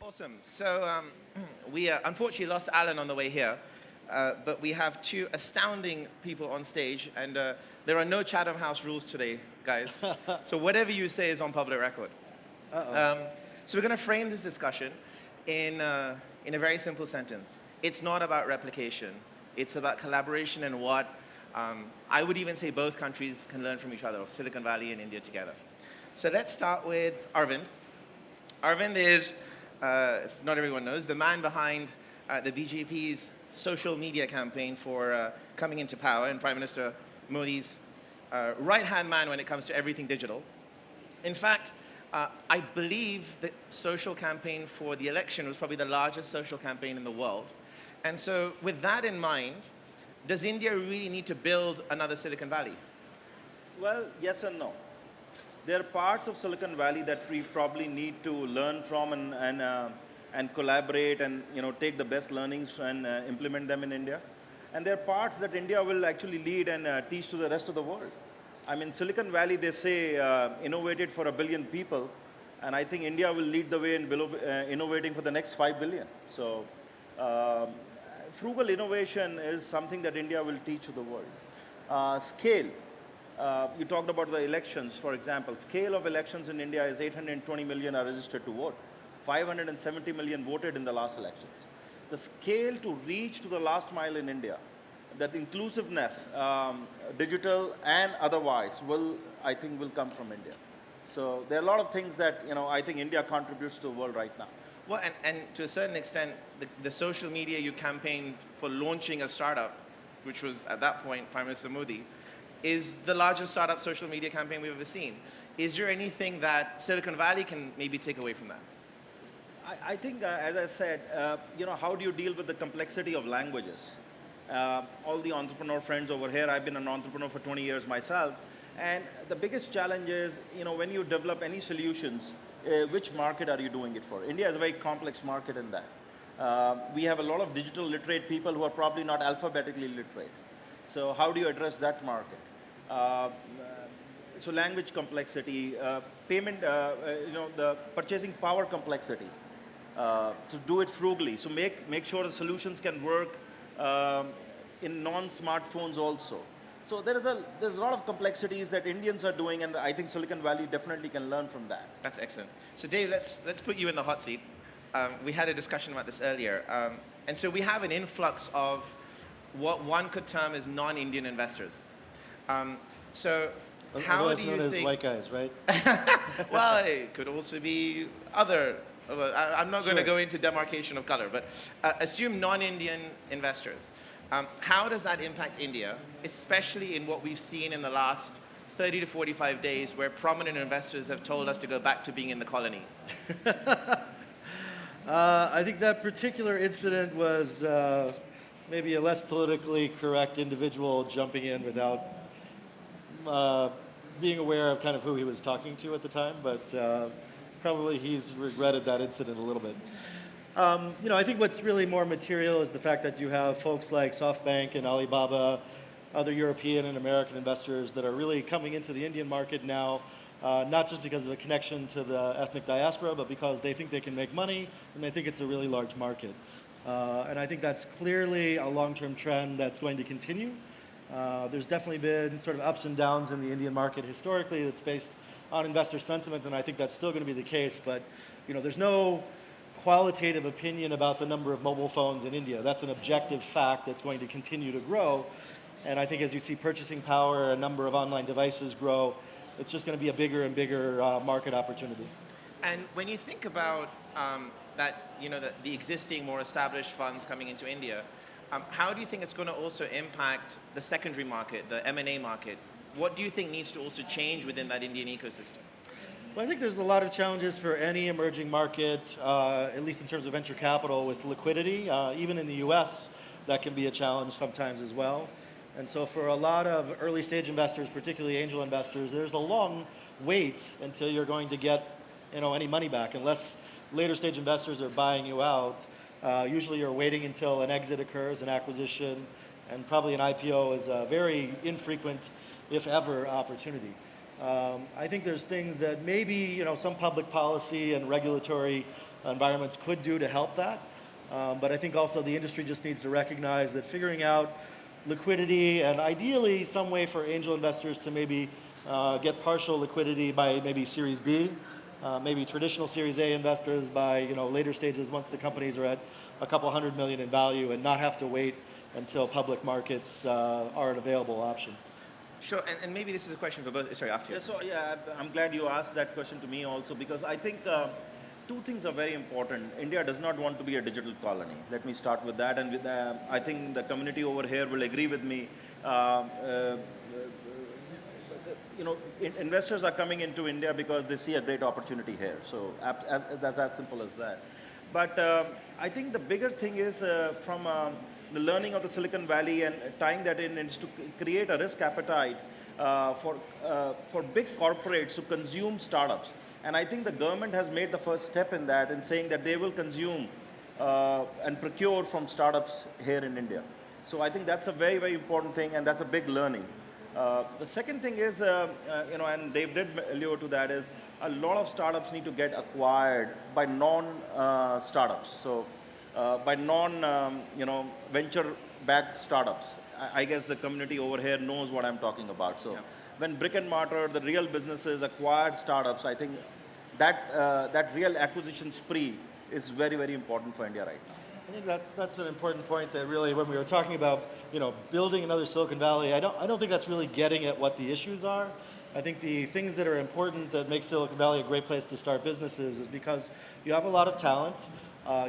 Awesome. So we unfortunately lost Alan on the way here, but we have two astounding people on stage, and there are no Chatham House rules today, guys. So whatever you say is on public record. So we're going to frame this discussion in a very simple sentence. It's not about replication. It's about collaboration and what I would even say both countries can learn from each other, Silicon Valley and India together. So let's start with Arvind. Arvind is, if not everyone knows, the man behind the BJP's social media campaign for coming into power, and Prime Minister Modi's right-hand man when it comes to everything digital. In fact, I believe the social campaign for the election was probably the largest social campaign in the world. And so with that in mind, does India really need to build another Silicon Valley? Well, yes and no. There are parts of Silicon Valley that we probably need to learn from and collaborate and take the best learnings and implement them in India. And there are parts that India will actually lead and teach to the rest of the world. I mean, Silicon Valley, they say, innovated for 1 billion people, and I think India will lead the way in innovating for the next 5 billion. So frugal innovation is something that India will teach to the world. Scale. You talked about the elections, for example. Scale of elections in India is 820 million are registered to vote. 570 million voted in the last elections. The scale to reach to the last mile in India, that inclusiveness, digital and otherwise, I think will come from India. So there are a lot of things that I think India contributes to the world right now. Well, and to a certain extent, the social media you campaigned for launching a startup, which was at that point Prime Minister Modi, is the largest startup social media campaign we've ever seen. Is there anything that Silicon Valley can maybe take away from that? I think, as I said, how do you deal with the complexity of languages? All the entrepreneur friends over here, I've been an entrepreneur for 20 years myself, and the biggest challenge is, when you develop any solutions, which market are you doing it for? India is a very complex market in that. We have a lot of digital literate people who are probably not alphabetically literate. So how do you address that market? So language complexity, payment, the purchasing power complexity, to do it frugally. So make sure the solutions can work in non-smartphones also. So there's a lot of complexities that Indians are doing, and I think Silicon Valley definitely can learn from that. That's excellent. So Dave, let's put you in the hot seat. We had a discussion about this earlier. And so we have an influx of what one could term as non-Indian investors. So how do you think... as white guys, right? Well, it could also be other... I'm not going to go into demarcation of color, but assume non-Indian investors. How does that impact India, especially in what we've seen in the last 30 to 45 days where prominent investors have told us to go back to being in the colony? I think that particular incident was maybe a less politically correct individual jumping in without being aware of kind of who he was talking to at the time, but probably he's regretted that incident a little bit. I think what's really more material is the fact that you have folks like SoftBank and Alibaba, other European and American investors that are really coming into the Indian market now, not just because of a connection to the ethnic diaspora, but because they think they can make money and they think it's a really large market. And I think that's clearly a long-term trend that's going to continue. There's definitely been sort of ups and downs in the Indian market historically that's based on investor sentiment, and I think that's still going to be the case. But there's no qualitative opinion about the number of mobile phones in India. That's an objective fact that's going to continue to grow. And I think as you see purchasing power, a number of online devices grow, it's just going to be a bigger and bigger market opportunity. And when you think about the existing, more established funds coming into India, how do you think it's going to also impact the secondary market, the M&A market? What do you think needs to also change within that Indian ecosystem? Well, I think there's a lot of challenges for any emerging market, at least in terms of venture capital with liquidity. Even in the US, that can be a challenge sometimes as well. And so for a lot of early stage investors, particularly angel investors, there's a long wait until you're going to get any money back, unless later stage investors are buying you out. Usually you're waiting until an exit occurs, an acquisition, and probably an IPO is a very infrequent, if ever, opportunity. I think there's things that maybe some public policy and regulatory environments could do to help that. But I think also the industry just needs to recognize that figuring out liquidity and ideally some way for angel investors to maybe get partial liquidity by maybe Series B, maybe traditional Series A investors by later stages once the companies are at a couple $100 million in value and not have to wait until public markets are an available option. Sure, and maybe this is a question for both. Sorry, after you. Yeah, so I'm glad you asked that question to me also, because I think two things are very important. India does not want to be a digital colony. Let me start with that, and I think the community over here will agree with me. Investors are coming into India because they see a great opportunity here. So that's as simple as that. But I think the bigger thing is from the learning of the Silicon Valley and tying that in is to create a risk appetite for big corporates to consume startups. And I think the government has made the first step in that, in saying that they will consume and procure from startups here in India. So I think that's a very, very important thing, and that's a big learning. The second thing is, and Dave did allude to that, is a lot of startups need to get acquired by non-startups. So by venture-backed startups. I guess the community over here knows what I'm talking about. So when brick and mortar, the real businesses acquired startups, I think that real acquisition spree is very, very important for India right now. I think that's an important point that really, when we were talking about building another Silicon Valley, I don't think that's really getting at what the issues are. I think the things that are important that make Silicon Valley a great place to start businesses is because you have a lot of talent,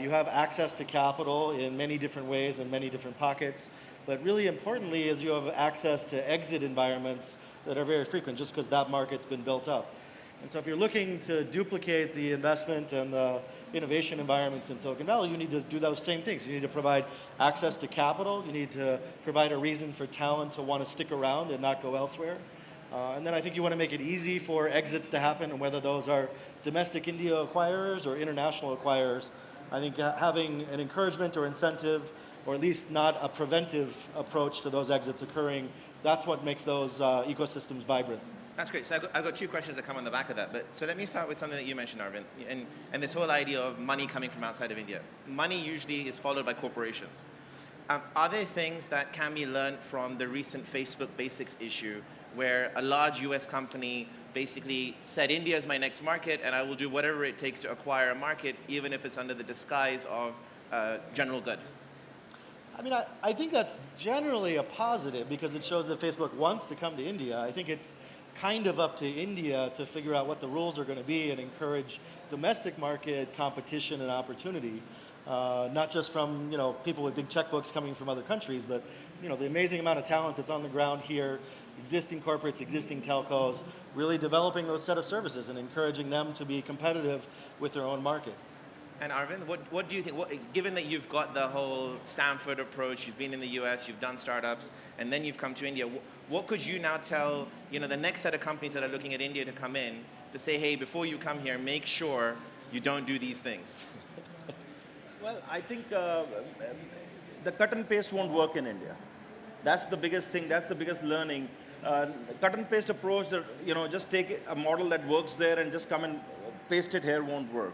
you have access to capital in many different ways and many different pockets, but really importantly is you have access to exit environments that are very frequent just because that market's been built up. And so if you're looking to duplicate the investment and the innovation environments in Silicon Valley, you need to do those same things. You need to provide access to capital. You need to provide a reason for talent to want to stick around and not go elsewhere. And then I think you want to make it easy for exits to happen, and whether those are domestic India acquirers or international acquirers. I think having an encouragement or incentive, or at least not a preventive approach to those exits occurring, that's what makes those ecosystems vibrant. That's great. So I've got two questions that come on the back of that. But so let me start with something that you mentioned, Arvind, and this whole idea of money coming from outside of India. Money usually is followed by corporations. Are there things that can be learned from the recent Facebook Basics issue, where a large US company basically said, India is my next market, and I will do whatever it takes to acquire a market, even if it's under the disguise of general good? I mean, I think that's generally a positive because it shows that Facebook wants to come to India. I think it's kind of up to India to figure out what the rules are going to be and encourage domestic market competition and opportunity, not just from people with big checkbooks coming from other countries, but the amazing amount of talent that's on the ground here, existing corporates, existing telcos, really developing those set of services and encouraging them to be competitive with their own market. And Arvind, what do you think, given that you've got the whole Stanford approach, you've been in the US, you've done startups, and then you've come to India, what could you now tell the next set of companies that are looking at India to come in, to say, hey, before you come here, make sure you don't do these things? Well, I think the cut and paste won't work in India. That's the biggest thing, that's the biggest learning. Cut and paste approach, just take a model that works there and just come and paste it here won't work.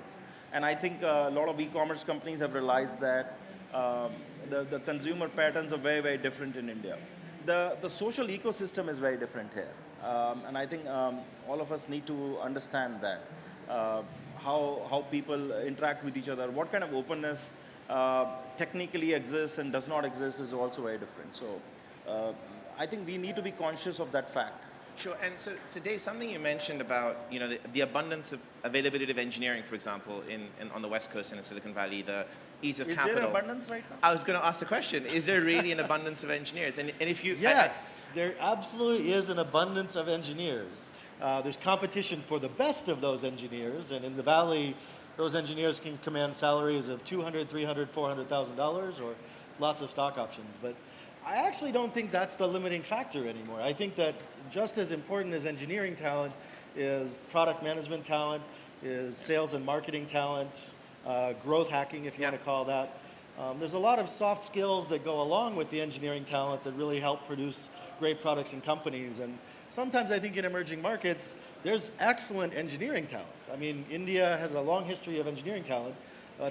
And I think a lot of e-commerce companies have realized that the consumer patterns are very, very different in India. The social ecosystem is very different here. And I think all of us need to understand that. How people interact with each other, what kind of openness technically exists and does not exist is also very different. So I think we need to be conscious of that fact. Sure, and so Dave, something you mentioned about the abundance of availability of engineering, for example, on the West Coast and in Silicon Valley, the ease of capital. Is there abundance right now? I was going to ask the question: is there really an abundance of engineers? And if you yes, there absolutely is an abundance of engineers. There's competition for the best of those engineers, and in the Valley, those engineers can command salaries of $200,000, $300,000, $400,000, or lots of stock options. But I actually don't think that's the limiting factor anymore. I think that just as important as engineering talent is product management talent, is sales and marketing talent, growth hacking, if you want to call that. There's a lot of soft skills that go along with the engineering talent that really help produce great products and companies. And sometimes I think in emerging markets, there's excellent engineering talent. I mean, India has a long history of engineering talent.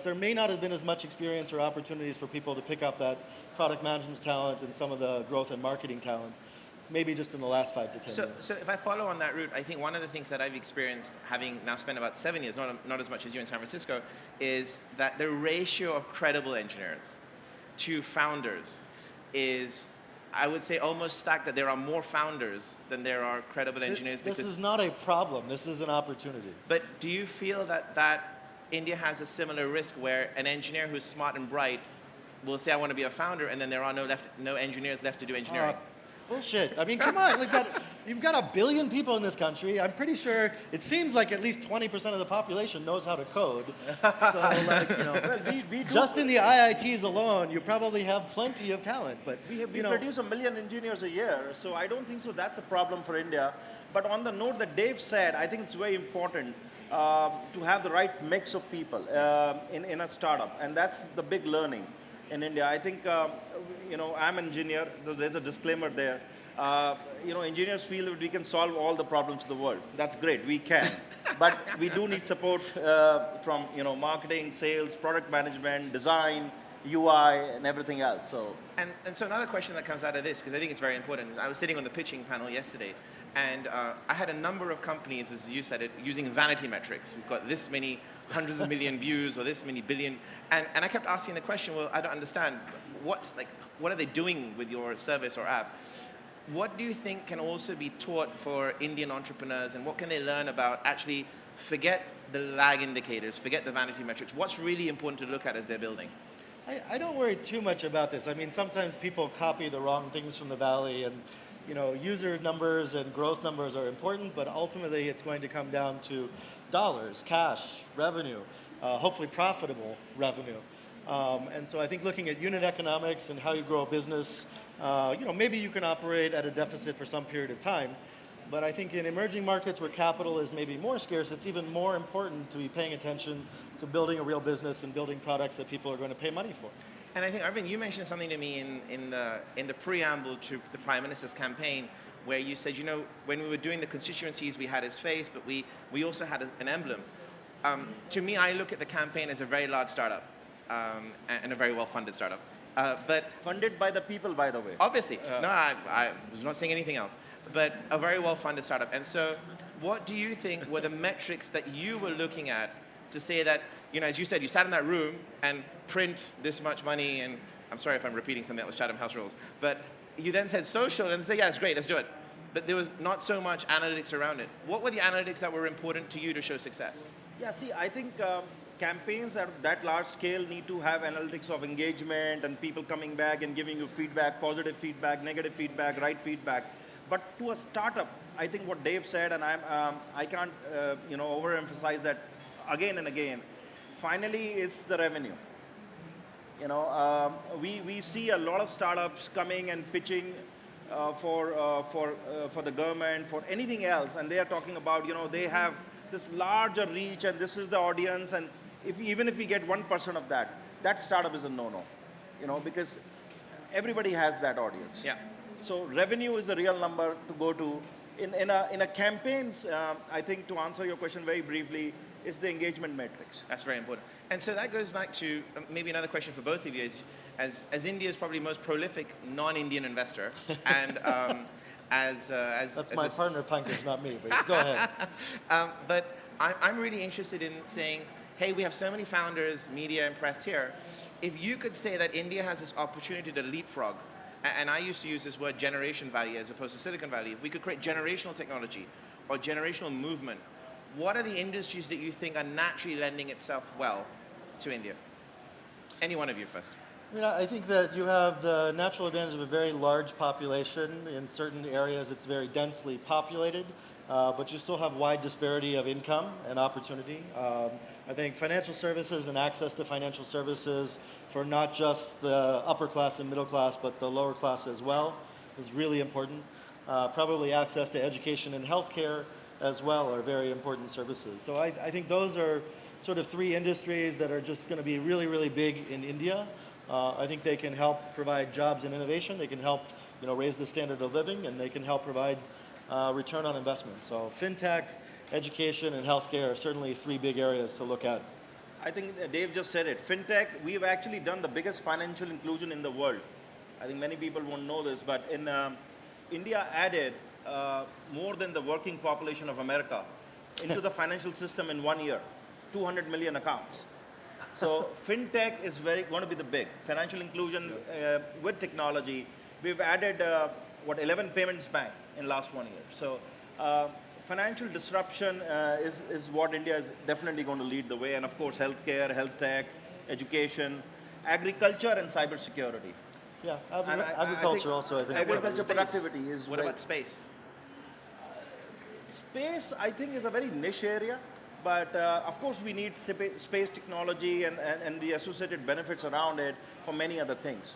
There may not have been as much experience or opportunities for people to pick up that product management talent and some of the growth and marketing talent, maybe just in the last 5 to 10 years. So if I follow on that route, I think one of the things that I've experienced, having now spent about 7 years, not as much as you in San Francisco, is that the ratio of credible engineers to founders is, I would say, almost stacked, that there are more founders than there are credible engineers. This is not a problem. This is an opportunity. But do you feel that India has a similar risk where an engineer who's smart and bright will say, I want to be a founder, and then there are no engineers left to do engineering? Bullshit. I mean, come on. You've got 1 billion people in this country. I'm pretty sure it seems like at least 20% of the population knows how to code. So, like, you know, we just in the IITs alone, you probably have plenty of talent. But we you know, produce 1 million engineers a year, so I don't think so that's a problem for India. But on the note that Dave said, I think it's very important to have the right mix of people in a startup, and that's the big learning in India. I think, you know, I'm an engineer. There's a disclaimer there. You know, engineers feel that we can solve all the problems of the world. That's great, we can. But we do need support from, you know, marketing, sales, product management, design, UI, and everything else. So. And so another question that comes out of this, because I think it's very important, is I was sitting on the pitching panel yesterday, and I had a number of companies, as you said it, using vanity metrics. We've got this many hundreds of million views or this many billion, and I kept asking the question, well, I don't understand, what are they doing with your service or app? What do you think can also be taught for Indian entrepreneurs, and what can they learn about actually forget the lag indicators, forget the vanity metrics? What's really important to look at as they're building? I don't worry too much about this. I mean, sometimes people copy the wrong things from the Valley, and you know, user numbers and growth numbers are important, but ultimately it's going to come down to dollars, cash, revenue, hopefully profitable revenue. And so I think looking at unit economics and how you grow a business, you know, maybe you can operate at a deficit for some period of time, but I think in emerging markets where capital is maybe more scarce, it's even more important to be paying attention to building a real business and building products that people are going to pay money for. And I think, Arvind, you mentioned something to me in the preamble to the Prime Minister's campaign, where you said, you know, when we were doing the constituencies, we had his face, but we also had an emblem. To me, I look at the campaign as a very large startup, and a very well-funded startup. But funded by the people, by the way. Obviously. No, I was not saying anything else. But a very well-funded startup. And so what do you think were the metrics that you were looking at to say that, you know, as you said, you sat in that room and print this much money, and I'm sorry if I'm repeating something that was Chatham House rules, but you then said social and said, yeah, it's great, let's do it. But there was not so much analytics around it. What were the analytics that were important to you to show success? Yeah, see, I think campaigns at that large scale need to have analytics of engagement and people coming back and giving you feedback, positive feedback, negative feedback, right feedback. But to a startup, I think what Dave said, and I can't you know, overemphasize that again and again. Finally, it's the revenue. You know, we see a lot of startups coming and pitching for the government, for anything else, and they are talking about, you know, they have this larger reach, and this is the audience, and even if we get 1% of that, that startup is a no-no. You know, because everybody has that audience. Yeah. So revenue is the real number to go to. In a campaigns, I think to answer your question very briefly, is the engagement metrics. That's very important. And so that goes back to maybe another question for both of you. As India's probably most prolific non-Indian investor, and as my partner Pankaj, not me, but go ahead. But I'm really interested in saying, hey, we have so many founders, media, and press here. If you could say that India has this opportunity to leapfrog, and I used to use this word Generation Valley as opposed to Silicon Valley, if we could create generational technology or generational movement, what are the industries that you think are naturally lending itself well to India? Any one of you first. I mean, I think that you have the natural advantage of a very large population. In certain areas, it's very densely populated, but you still have wide disparity of income and opportunity. I think financial services and access to financial services for not just the upper class and middle class, but the lower class as well, is really important. Probably access to education and healthcare as well are very important services. So I think those are sort of three industries that are just going to be really, really big in India. I think they can help provide jobs and innovation. They can help raise the standard of living, and they can help provide return on investment. So fintech, education, and healthcare are certainly three big areas to look at. I think Dave just said it. Fintech, we've actually done the biggest financial inclusion in the world. I think many people won't know this, but in India added more than the working population of America into the financial system in 1 year, 200 million accounts. So fintech is going to be the big financial inclusion with technology. We've added 11 payments bank in last 1 year. So financial disruption is what India is definitely going to lead the way, and of course healthcare, health tech, education, agriculture, and cybersecurity. Yeah, agriculture also. I think agriculture productivity is. What about space? Space, I think, is a very niche area, but of course we need space technology and the associated benefits around it for many other things.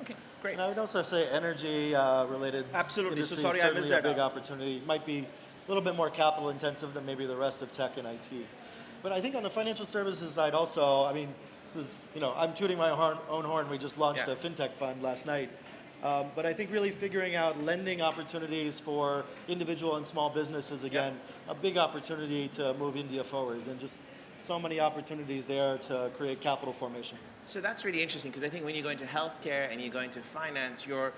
Okay, great. And I would also say energy related. Absolutely. Industry So sorry, is I certainly missed that a big opportunity. Might be a little bit more capital intensive than maybe the rest of tech and IT. But I think on the financial services side also, I mean, this is, I'm tooting my own horn. We just launched a fintech fund last night. But I think really figuring out lending opportunities for individual and small businesses, again, a big opportunity to move India forward, and just so many opportunities there to create capital formation. So that's really interesting, because I think when you go into healthcare and you go into finance, you're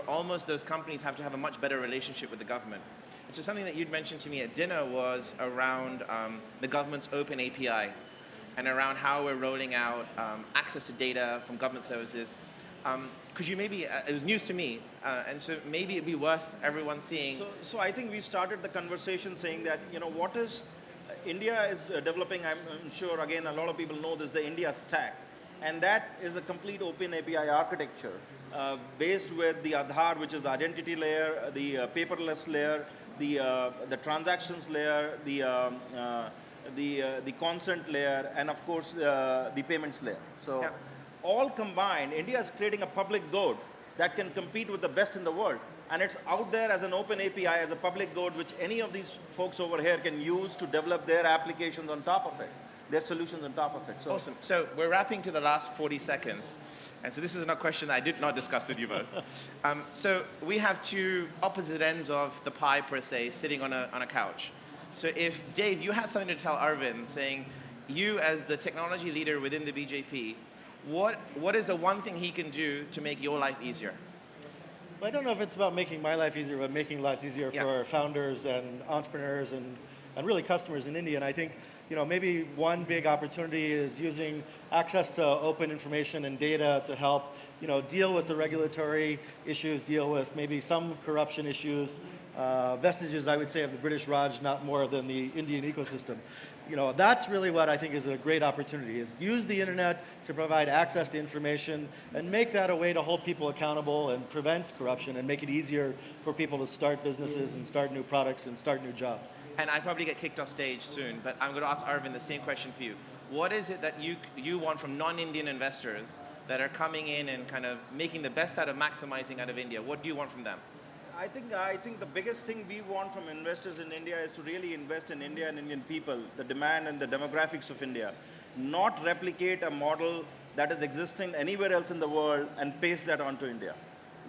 almost, those companies have to have a much better relationship with the government. And so something that you'd mentioned to me at dinner was around the government's open API and around how we're rolling out access to data from government services. Could you maybe, it was news to me, and so maybe it'd be worth everyone seeing. So I think we started the conversation saying that, what is, India is developing, I'm sure again a lot of people know this, the India stack. And that is a complete open API architecture based with the Aadhaar, which is the identity layer, the paperless layer, the transactions layer, the consent layer, and of course the payments layer. So all combined, India is creating a public good that can compete with the best in the world. And it's out there as an open API, as a public good, which any of these folks over here can use to develop their applications on top of it, their solutions on top of it. So awesome. So we're wrapping to the last 40 seconds. And so this is a question that I did not discuss with you both. So we have two opposite ends of the pie, per se, sitting on a couch. So if, Dave, you had something to tell Arvind, saying, you as the technology leader within the BJP, what is the one thing he can do to make your life easier? Well, I don't know if it's about making my life easier, but making lives easier for founders and entrepreneurs and really customers in India. And I think, maybe one big opportunity is using access to open information and data to help, deal with the regulatory issues, deal with maybe some corruption issues, vestiges, I would say, of the British Raj, not more than the Indian ecosystem. That's really what I think is a great opportunity, is use the internet to provide access to information and make that a way to hold people accountable and prevent corruption and make it easier for people to start businesses and start new products and start new jobs. And I probably get kicked off stage soon, but I'm going to ask Arvind the same question for you. What is it that you want from non-Indian investors that are coming in and kind of making the best out of maximizing out of India? What do you want from them? I think the biggest thing we want from investors in India is to really invest in India and Indian people, the demand and the demographics of India, not replicate a model that is existing anywhere else in the world and paste that onto India.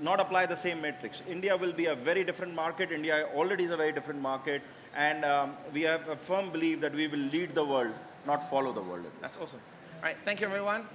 Not apply the same metrics. India will be a very different market. India already is a very different market, and we have a firm belief that we will lead the world, not follow the world. That's awesome. All right, thank you, everyone.